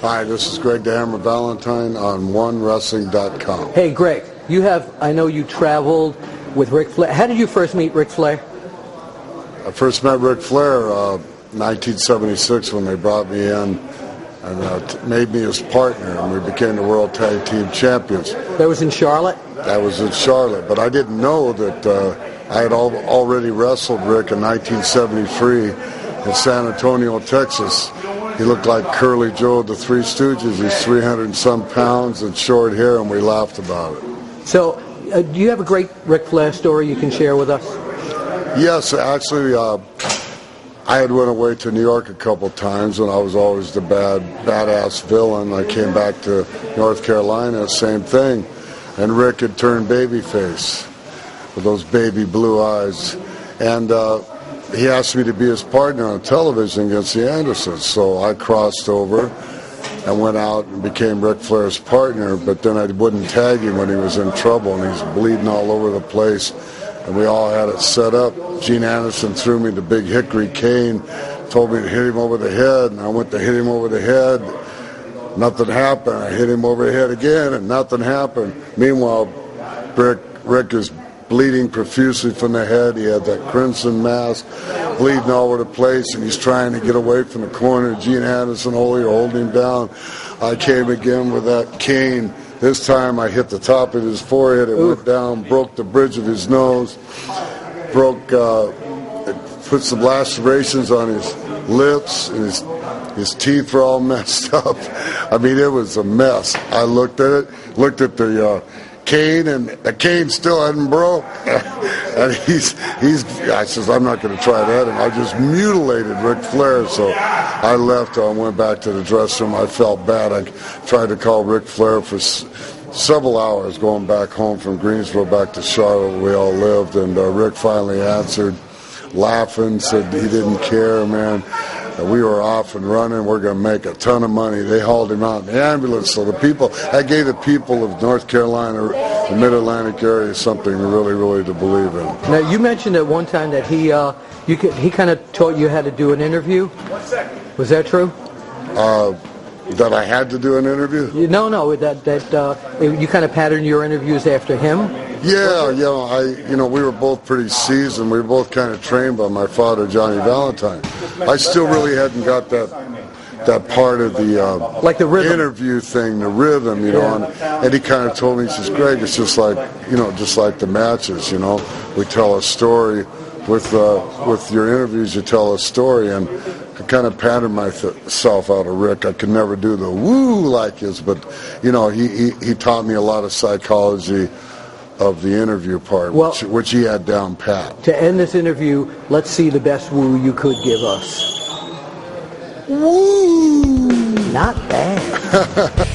Hi, this is Greg the Hammer Valentine on OneWrestling.com. Hey, Greg, I know you traveled with Ric Flair. How did you first meet Ric Flair? I first met Ric Flair 1976 when they brought me in and made me his partner, and we became the World Tag Team Champions. That was in Charlotte? That was in Charlotte, but I didn't know that I had already wrestled Ric in 1973 in San Antonio, Texas. He looked like Curly Joe of the Three Stooges. He's 300 and some pounds and short hair, and we laughed about it. So, do you have a great Ric Flair story you can share with us? Yes, actually, I had went away to New York a couple times, and I was always the badass villain. I came back to North Carolina, same thing, and Ric had turned babyface with those baby blue eyes, and he asked me to be his partner on television against the Andersons. So I crossed over and went out and became Ric Flair's partner, but then I wouldn't tag him when he was in trouble, and he's bleeding all over the place. And we all had it set up. Gene Anderson threw me the big hickory cane, told me to hit him over the head, and I went to hit him over the head. Nothing happened. I hit him over the head again, and nothing happened. Meanwhile, Ric is bleeding profusely from the head. He had that crimson mask, bleeding all over the place, and he's trying to get away from the corner. Gene Anderson holding him down. I came again with that cane. This time I hit the top of his forehead. It went down, broke the bridge of his nose, put some lacerations on his lips, and his teeth were all messed up. I mean, it was a mess. I looked at it, looked at the cane, and the cane still hadn't broke. And I says, I'm not going to try that. And I just mutilated Ric Flair. So I left. I went back to the dressing room. I felt bad. I tried to call Ric Flair for several hours going back home from Greensboro back to Charlotte, where we all lived. And Ric finally answered, laughing, said he didn't care, man. We were off and running. We're going to make a ton of money. They hauled him out in the ambulance. So I gave the people of North Carolina, the Mid-Atlantic area, something really, really to believe in. Now, you mentioned at one time that he kind of taught you how to do an interview. Was that true? That I had to do an interview? No. That you kind of patterned your interviews after him. Yeah, we were both pretty seasoned. We were both kind of trained by my father, Johnny Valentine. I still really hadn't got that part of the like the rhythm interview thing, the rhythm, and he kind of told me, he says, Greg, it's just like the matches, we tell a story with your interviews, you tell a story, and I kind of patterned myself out of Ric. I could never do the woo like his, but he taught me a lot of psychology of the interview part, which he had down pat. To end this interview, let's see the best woo you could give us. Woo! Not bad.